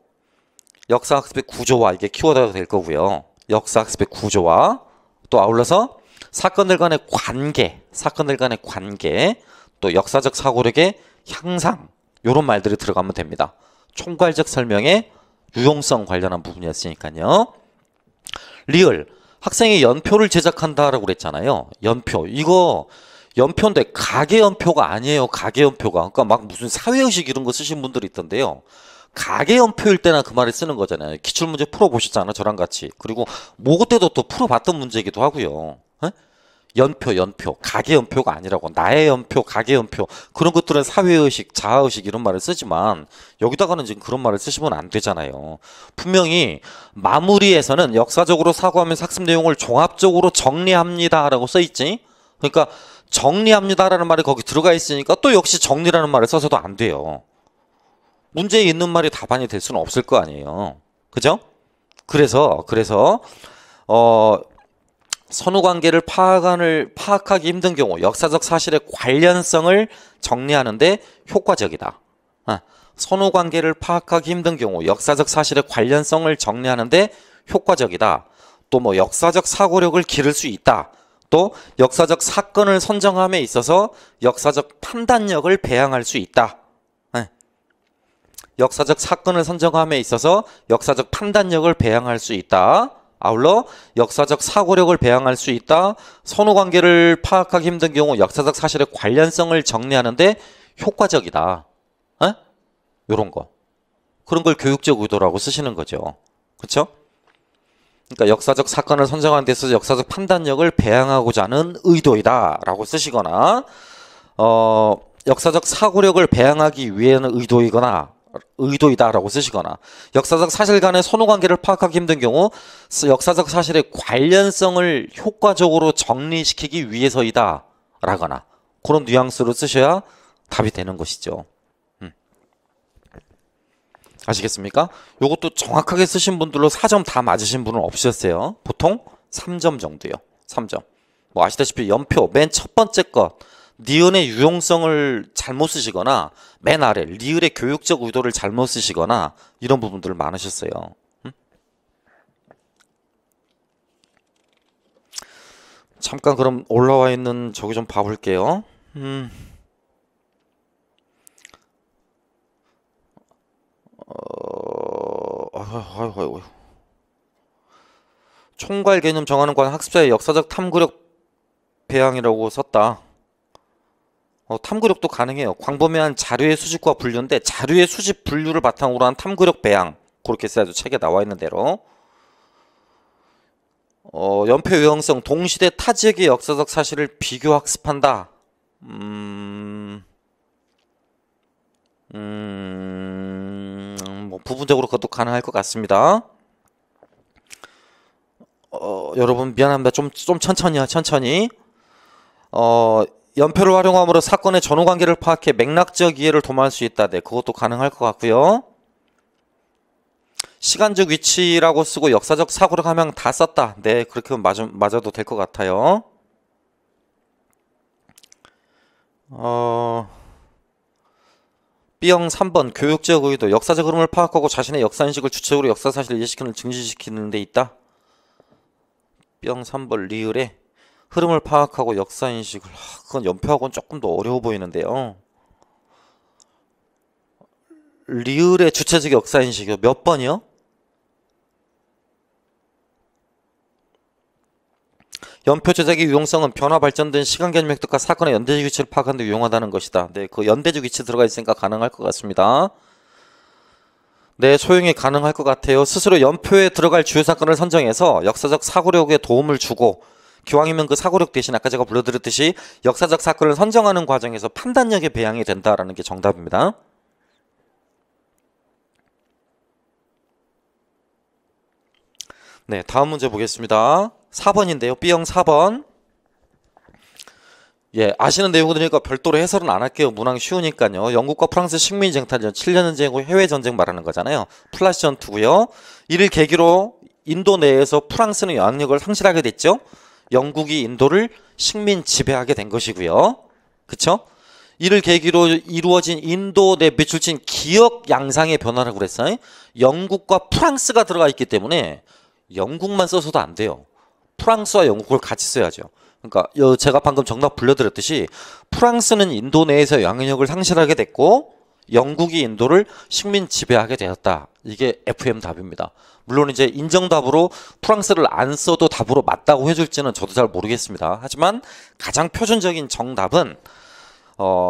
역사학습의 구조화 이게 키워드가 될 거고요. 역사학습의 구조화 또 아울러서 사건들 간의 관계 또 역사적 사고력의 향상 이런 말들이 들어가면 됩니다. 총괄적 설명의 유용성 관련한 부분이었으니까요. 리을 학생이 연표를 제작한다라고 그랬잖아요. 연표 이거 연표인데 가계연표가 아니에요. 가계연표가 그러니까 막 무슨 사회의식 이런 거 쓰신 분들이 있던데요. 가계연표일 때나 그 말을 쓰는 거잖아요. 기출문제 풀어보셨잖아 저랑 같이. 그리고 모고 때도 또 풀어봤던 문제이기도 하고요. 에? 연표 가계연표가 아니라고. 나의 연표 가계연표 그런 것들은 사회의식 자아의식 이런 말을 쓰지만 여기다가는 지금 그런 말을 쓰시면 안 되잖아요. 분명히 마무리에서는 역사적으로 사고하면서 학습 내용을 종합적으로 정리합니다 라고 써있지. 그러니까 정리합니다라는 말이 거기 들어가 있으니까 또 역시 정리라는 말을 써서도 안 돼요. 문제에 있는 말이 답안이 될 수는 없을 거 아니에요. 그죠? 그래서 선후관계를 파악하기 힘든 경우 역사적 사실의 관련성을 정리하는데 효과적이다. 선후관계를 파악하기 힘든 경우 역사적 사실의 관련성을 정리하는데 효과적이다. 또 뭐 역사적 사고력을 기를 수 있다. 또 역사적 사건을 선정함에 있어서 역사적 판단력을 배양할 수 있다. 역사적 사건을 선정함에 있어서 역사적 판단력을 배양할 수 있다. 아울러 역사적 사고력을 배양할 수 있다. 선후관계를 파악하기 힘든 경우 역사적 사실의 관련성을 정리하는데 효과적이다. 요런 거. 그런 걸 교육적 의도라고 쓰시는 거죠. 그렇죠? 그러니까 역사적 사건을 선정하는 데 있어서 역사적 판단력을 배양하고자 하는 의도이다 라고 쓰시거나 역사적 사고력을 배양하기 위해는 의도이다 라고 쓰시거나 역사적 사실간의 선후관계를 파악하기 힘든 경우 역사적 사실의 관련성을 효과적으로 정리시키기 위해서이다 라거나 그런 뉘앙스로 쓰셔야 답이 되는 것이죠. 아시겠습니까? 요것도 정확하게 쓰신 분들로 4점 다 맞으신 분은 없으셨어요. 보통 3점 정도요. 3점. 뭐 아시다시피 연표 맨 첫 번째 것 니은의 유용성을 잘못 쓰시거나 맨 아래 리을의 교육적 의도를 잘못 쓰시거나 이런 부분들 많으셨어요. 잠깐 그럼 올라와 있는 저기 좀 봐볼게요. 총괄 개념 정하는 관 학습자의 역사적 탐구력 배양이라고 썼다. 탐구력도 가능해요. 광범위한 자료의 수집과 분류인데 자료의 수집 분류를 바탕으로 한 탐구력 배양 그렇게 써야죠. 책에 나와 있는 대로. 연표 유형성 동시대 타 지역의 역사적 사실을 비교 학습한다. 뭐 부분적으로 그것도 가능할 것 같습니다. 여러분 미안합니다. 좀 천천히요. 천천히. 연표를 활용함으로 사건의 전후관계를 파악해 맥락적 이해를 도모할 수 있다. 네, 그것도 가능할 것 같고요. 시간적 위치라고 쓰고 역사적 사고력 하면 다 썼다. 네, 그렇게 맞아도 될 것 같아요. B형 3번 교육적 의도 역사적 흐름을 파악하고 자신의 역사인식을 주체적으로 역사사실을 이해시키는 증진시키는 데 있다. B형 3번 리을에 흐름을 파악하고 역사인식을 그건 연표하고는 조금 더 어려워 보이는데요. 리을의 주체적 역사인식이요. 몇 번이요? 연표 제작의 유용성은 변화 발전된 시간 개념 획득과 사건의 연대적 위치를 파악하는 데 유용하다는 것이다. 네, 그 연대적 위치 들어가 있으니까 가능할 것 같습니다. 네, 소용이 가능할 것 같아요. 스스로 연표에 들어갈 주요 사건을 선정해서 역사적 사고력에 도움을 주고 기왕이면 그 사고력 대신 아까 제가 불러드렸듯이 역사적 사건을 선정하는 과정에서 판단력의 배양이 된다라는 게 정답입니다. 네, 다음 문제 보겠습니다. 4번인데요. B형 4번. 예, 아시는 내용들이니까 별도로 해설은 안 할게요. 문항 쉬우니까요. 영국과 프랑스 식민 쟁탈전 7년 전쟁이고 해외 전쟁 말하는 거잖아요. 플라시 전투고요. 이를 계기로 인도 내에서 프랑스는 영향력을 상실하게 됐죠. 영국이 인도를 식민 지배하게 된 것이고요. 그쵸? 이를 계기로 이루어진 인도 내 매출진 기억 양상의 변화라고 그랬어요. 영국과 프랑스가 들어가 있기 때문에 영국만 써서도 안 돼요. 프랑스와 영국을 같이 써야죠. 그러니까 제가 방금 정답 불러드렸듯이 프랑스는 인도 내에서 영향력을 상실하게 됐고 영국이 인도를 식민 지배하게 되었다. 이게 FM 답입니다. 물론 이제 인정답으로 프랑스를 안 써도 답으로 맞다고 해줄지는 저도 잘 모르겠습니다. 하지만 가장 표준적인 정답은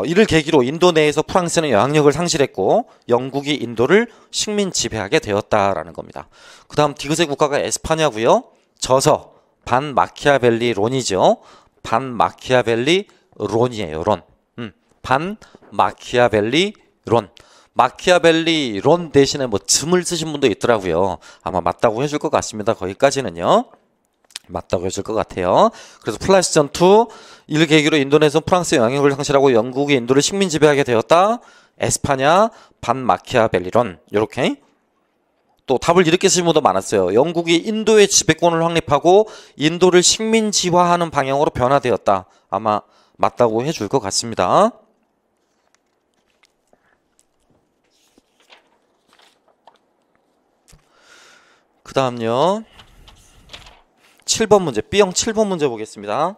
이를 계기로 인도 내에서 프랑스는 영향력을 상실했고 영국이 인도를 식민 지배하게 되었다라는 겁니다. 그 다음 디귿의 국가가 에스파냐고요. 저서 반 마키아벨리론이죠. 반 마키아벨리론이에요. 론. 반 마키아벨리론. 마키아벨리론 대신에 뭐 즘을 쓰신 분도 있더라고요. 아마 맞다고 해줄 것 같습니다. 거기까지는요. 맞다고 해줄 것 같아요. 그래서 플라시 전투 이를 계기로 인도네시아는 프랑스의 영향력을 상실하고 영국이 인도를 식민 지배하게 되었다. 에스파냐 반 마키아벨리론. 이렇게. 또 답을 이렇게 쓰신 분도 많았어요. 영국이 인도의 지배권을 확립하고 인도를 식민지화하는 방향으로 변화되었다. 아마 맞다고 해줄 것 같습니다. 그 다음요. 7번 문제, B형 7번 문제 보겠습니다.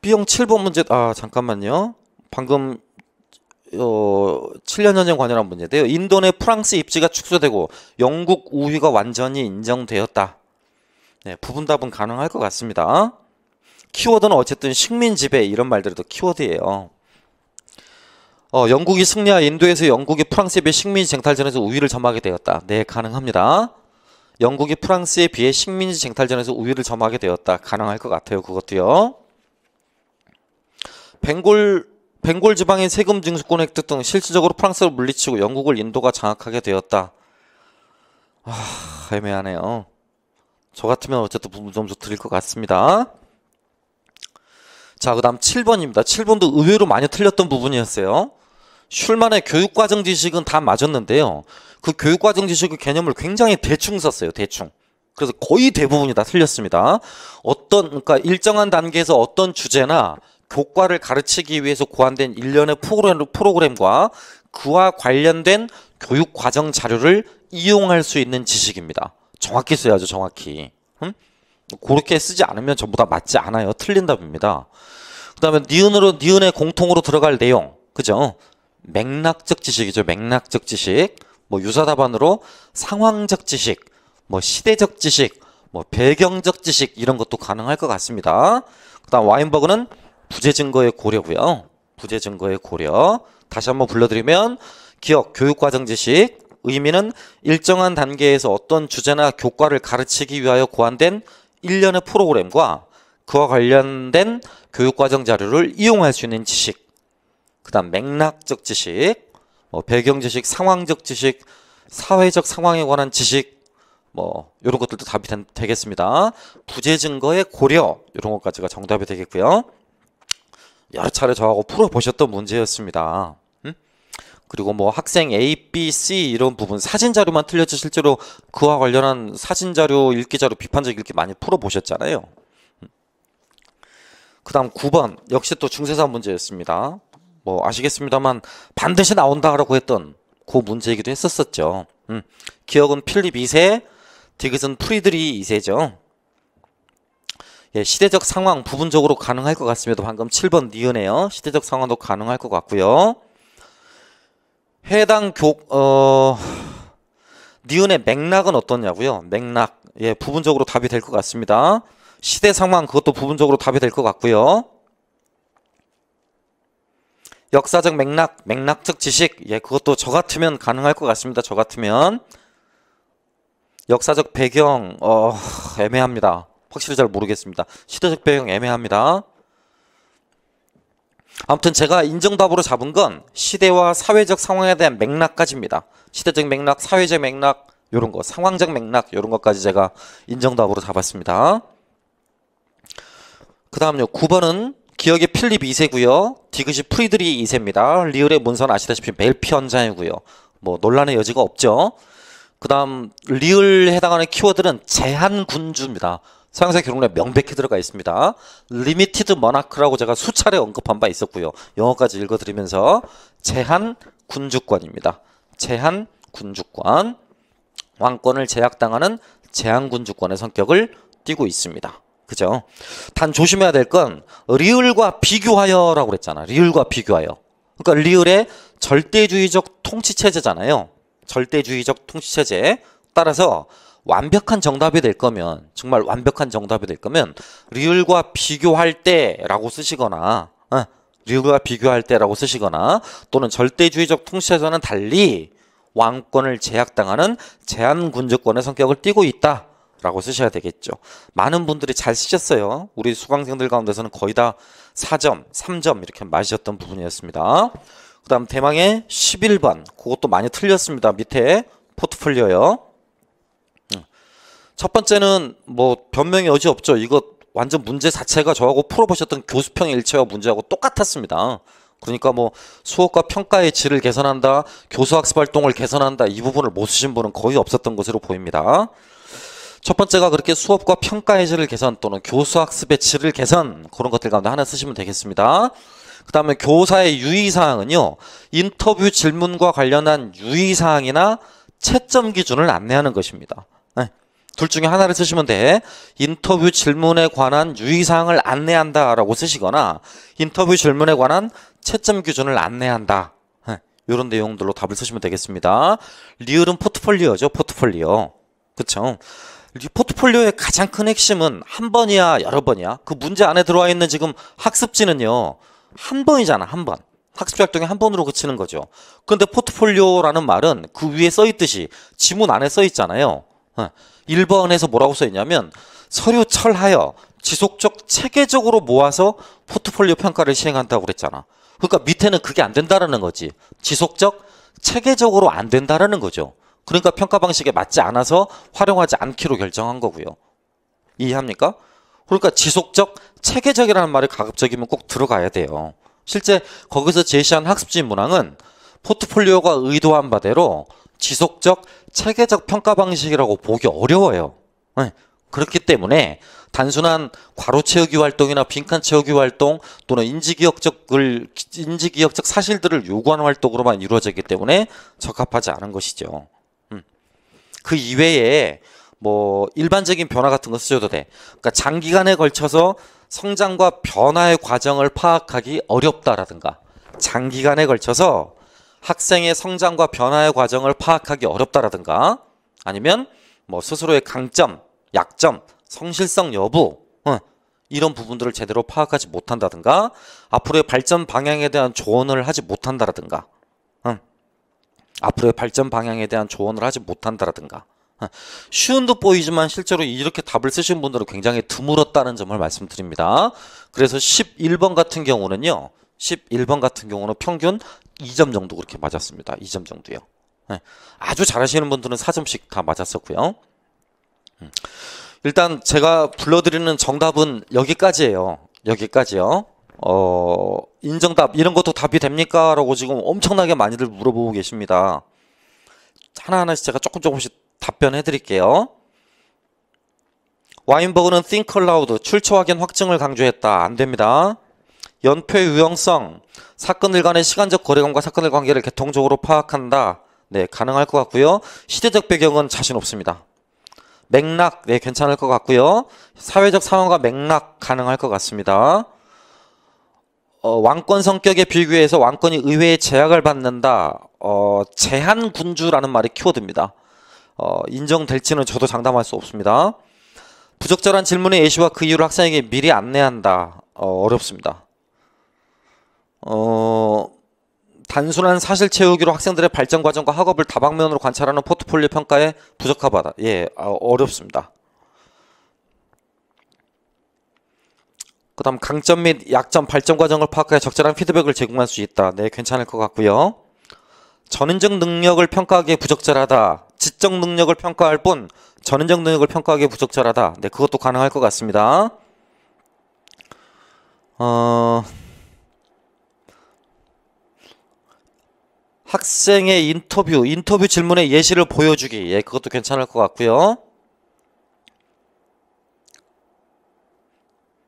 B형 7번 문제, 잠깐만요. 방금 7년 전쟁 관련한 문제인데요. 인도 내 프랑스 입지가 축소되고 영국 우위가 완전히 인정되었다. 네, 부분답은 가능할 것 같습니다. 키워드는 어쨌든 식민 지배 이런 말들도 키워드예요. 영국이 승리하 인도에서 영국이 프랑스에 비해 식민지 쟁탈전에서 우위를 점하게 되었다. 네, 가능합니다. 영국이 프랑스에 비해 식민지 쟁탈전에서 우위를 점하게 되었다. 가능할 것 같아요. 그것도요. 벵골 지방의 세금 징수권 획득 등 실질적으로 프랑스를 물리치고 영국을 인도가 장악하게 되었다. 애매하네요. 저 같으면 어쨌든 부분 점수 드릴 것 같습니다. 자, 그 다음 7번입니다. 7번도 의외로 많이 틀렸던 부분이었어요. 슐만의 교육과정 지식은 다 맞았는데요. 그 교육과정 지식의 개념을 굉장히 대충 썼어요. 대충. 그래서 거의 대부분이 다 틀렸습니다. 그러니까 일정한 단계에서 어떤 주제나 교과를 가르치기 위해서 고안된 일련의 프로그램과 그와 관련된 교육과정 자료를 이용할 수 있는 지식입니다. 정확히 써야죠. 정확히. 그렇게 쓰지 않으면 전부 다 맞지 않아요. 틀린 답입니다. 그 다음에 니은에 공통으로 들어갈 내용. 그죠? 맥락적 지식이죠. 맥락적 지식. 뭐 유사 답안으로 상황적 지식, 뭐 시대적 지식, 뭐 배경적 지식 이런 것도 가능할 것 같습니다. 그 다음 와인버그는 부재 증거의 고려고요. 부재 증거의 고려. 다시 한번 불러드리면 기억, 교육과정 지식. 의미는 일정한 단계에서 어떤 주제나 교과를 가르치기 위하여 고안된 일련의 프로그램과 그와 관련된 교육과정 자료를 이용할 수 있는 지식. 그 다음 맥락적 지식, 뭐 배경 지식, 상황적 지식, 사회적 상황에 관한 지식, 뭐 이런 것들도 답이 되겠습니다. 부재 증거의 고려 이런 것까지가 정답이 되겠고요. 여러 차례 저하고 풀어보셨던 문제였습니다. 그리고 뭐 학생 A, B, C 이런 부분 사진 자료만 틀렸지 실제로 그와 관련한 사진 자료, 읽기 자료, 비판적 읽기 많이 풀어보셨잖아요. 그 다음 9번 역시 또 중세사 문제였습니다. 뭐 아시겠습니다만 반드시 나온다라고 했던 그 문제이기도 했었죠. 기억은 필립 2세, 디귿은 프리드리 2세죠. 예, 시대적 상황 부분적으로 가능할 것 같습니다. 방금 7번 니은에요. 시대적 상황도 가능할 것 같고요. 해당 니은의 맥락은 어떠냐고요? 맥락. 예, 부분적으로 답이 될 것 같습니다. 시대 상황 그것도 부분적으로 답이 될 것 같고요. 역사적 맥락, 맥락적 지식. 예, 그것도 저 같으면 가능할 것 같습니다. 저 같으면. 역사적 배경 애매합니다. 확실히 잘 모르겠습니다. 시대적 배경 애매합니다. 아무튼 제가 인정답으로 잡은 건 시대와 사회적 상황에 대한 맥락까지입니다. 시대적 맥락, 사회적 맥락 이런 거, 상황적 맥락 이런 것까지 제가 인정답으로 잡았습니다. 그 다음요. 9번은 기억의 필립 2세고요. 디귿이 프리드리 2세입니다. 리을의 문서는 아시다시피 멜피 현장이고요. 뭐 논란의 여지가 없죠. 그 다음 리을에 해당하는 키워드는 제한군주입니다. 서양사 결론에 명백히 들어가 있습니다. 리미티드 머나크라고 제가 수차례 언급한 바 있었고요. 영어까지 읽어드리면서 제한군주권입니다. 제한군주권. 왕권을 제약당하는 제한군주권의 성격을 띠고 있습니다. 그죠? 단 조심해야 될 건 리을과 비교하여라고 그랬잖아. 리을과 비교하여. 그러니까 리을의 절대주의적 통치체제잖아요. 절대주의적 통치체제. 따라서 완벽한 정답이 될 거면, 정말 완벽한 정답이 될 거면 리을과 비교할 때라고 쓰시거나 리을과 비교할 때라고 쓰시거나 또는 절대주의적 통치체제와는 달리 왕권을 제약당하는 제한군주권의 성격을 띠고 있다 라고 쓰셔야 되겠죠. 많은 분들이 잘 쓰셨어요. 우리 수강생들 가운데서는 거의 다 4점, 3점 이렇게 맞으셨던 부분이었습니다. 그 다음 대망의 11번. 그것도 많이 틀렸습니다. 밑에 포트폴리오요. 첫 번째는 뭐 변명의 여지 없죠. 이거 완전 문제 자체가 저하고 풀어보셨던 교수평 일체와 문제하고 똑같았습니다. 그러니까 뭐 수업과 평가의 질을 개선한다, 교수학습 활동을 개선한다, 이 부분을 못 쓰신 분은 거의 없었던 것으로 보입니다. 첫 번째가 그렇게 수업과 평가의 질을 개선 또는 교수학습의 질을 개선, 그런 것들 가운데 하나 쓰시면 되겠습니다. 그 다음에 교사의 유의사항은요, 인터뷰 질문과 관련한 유의사항이나 채점 기준을 안내하는 것입니다. 둘 중에 하나를 쓰시면 돼. 인터뷰 질문에 관한 유의사항을 안내한다 라고 쓰시거나 인터뷰 질문에 관한 채점 기준을 안내한다. 이런 내용들로 답을 쓰시면 되겠습니다. 리을은 포트폴리오죠. 포트폴리오. 그쵸? 포트폴리오의 가장 큰 핵심은 한 번이야 여러 번이야? 그 문제 안에 들어와 있는 지금 학습지는요, 한 번이잖아. 한 번. 학습 활동이 한 번으로 그치는 거죠. 그런데 포트폴리오라는 말은 그 위에 써 있듯이 지문 안에 써 있잖아요. 1번에서 뭐라고 써 있냐면 서류 철하여 지속적 체계적으로 모아서 포트폴리오 평가를 시행한다고 그랬잖아. 그러니까 밑에는 그게 안 된다라는 거지. 지속적 체계적으로 안 된다라는 거죠. 그러니까 평가 방식에 맞지 않아서 활용하지 않기로 결정한 거고요. 이해합니까? 그러니까 지속적 체계적이라는 말이 가급적이면 꼭 들어가야 돼요. 실제 거기서 제시한 학습지 문항은 포트폴리오가 의도한 바대로 지속적 체계적 평가 방식이라고 보기 어려워요. 그렇기 때문에 단순한 괄호 채우기 활동이나 빈칸 채우기 활동 또는 인지기억적 사실들을 요구하는 활동으로만 이루어지기 때문에 적합하지 않은 것이죠. 그 이외에 뭐 일반적인 변화 같은 거 쓰셔도 돼. 그러니까 장기간에 걸쳐서 성장과 변화의 과정을 파악하기 어렵다라든가, 장기간에 걸쳐서 학생의 성장과 변화의 과정을 파악하기 어렵다라든가, 아니면 뭐 스스로의 강점, 약점, 성실성 여부, 이런 부분들을 제대로 파악하지 못한다든가, 앞으로의 발전 방향에 대한 조언을 하지 못한다라든가, 앞으로의 발전 방향에 대한 조언을 하지 못한다라든가. 쉬운 듯 보이지만 실제로 이렇게 답을 쓰신 분들은 굉장히 드물었다는 점을 말씀드립니다. 그래서 11번 같은 경우는요, 11번 같은 경우는 평균 2점 정도 그렇게 맞았습니다. 2점 정도요. 아주 잘하시는 분들은 4점씩 다 맞았었고요. 일단 제가 불러드리는 정답은 여기까지예요. 여기까지요. 인정답 이런 것도 답이 됩니까? 라고 지금 엄청나게 많이들 물어보고 계십니다. 하나하나씩 제가 조금씩 답변해 드릴게요. 와인버그는 think aloud, 출처 확인 확증을 강조했다. 안 됩니다. 연표의 유형성, 사건들 간의 시간적 거래감과 사건의 관계를 개통적으로 파악한다. 네, 가능할 것 같고요. 시대적 배경은 자신 없습니다. 맥락, 네, 괜찮을 것 같고요. 사회적 상황과 맥락 가능할 것 같습니다. 왕권 성격에 비교해서 왕권이 의회의 제약을 받는다. 제한군주라는 말이 키워드입니다. 인정될지는 저도 장담할 수 없습니다. 부적절한 질문의 예시와 그 이유를 학생에게 미리 안내한다. 어렵습니다. 단순한 사실 채우기로 학생들의 발전 과정과 학업을 다방면으로 관찰하는 포트폴리오 평가에 부적합하다. 예, 어렵습니다. 그 다음 강점 및 약점, 발전 과정을 파악해 적절한 피드백을 제공할 수 있다. 네, 괜찮을 것 같고요. 전인적 능력을 평가하기에 부적절하다. 지적 능력을 평가할 뿐 전인적 능력을 평가하기에 부적절하다. 네, 그것도 가능할 것 같습니다. 어, 학생의 인터뷰 질문의 예시를 보여주기. 예, 그것도 괜찮을 것 같고요.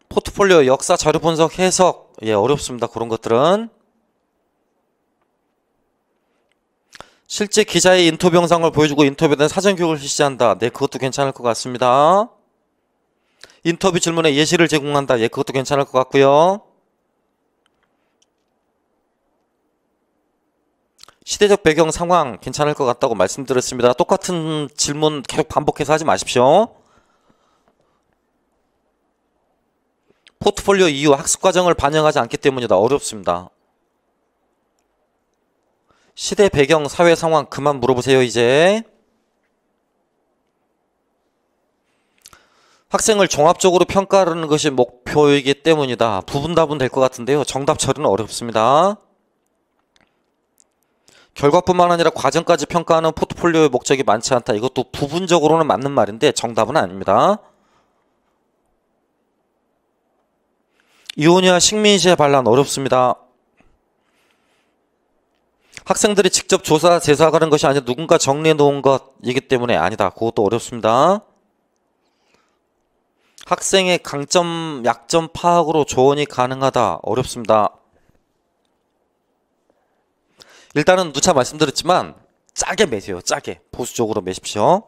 포트폴리오 역사 자료 분석 해석. 예, 어렵습니다. 그런 것들은. 실제 기자의 인터뷰 영상을 보여주고 인터뷰에 대한 사전 교육을 실시한다. 네, 그것도 괜찮을 것 같습니다. 인터뷰 질문에 예시를 제공한다. 예, 그것도 괜찮을 것 같고요. 시대적 배경 상황 괜찮을 것 같다고 말씀드렸습니다. 똑같은 질문 계속 반복해서 하지 마십시오. 포트폴리오 이유 학습 과정을 반영하지 않기 때문이다. 어렵습니다. 시대 배경 사회 상황 그만 물어보세요. 이제 학생을 종합적으로 평가하는 것이 목표이기 때문이다. 부분답은 될 것 같은데요. 정답 처리는 어렵습니다. 결과뿐만 아니라 과정까지 평가하는 포트폴리오의 목적이 많지 않다. 이것도 부분적으로는 맞는 말인데 정답은 아닙니다. 이혼이와 식민지의 반란 어렵습니다. 학생들이 직접 조사, 제사하는 것이 아니라 누군가 정리해 놓은 것이기 때문에 아니다. 그것도 어렵습니다. 학생의 강점, 약점 파악으로 조언이 가능하다. 어렵습니다. 일단은 누차 말씀드렸지만 짜게 매세요. 짜게. 보수적으로 매십시오.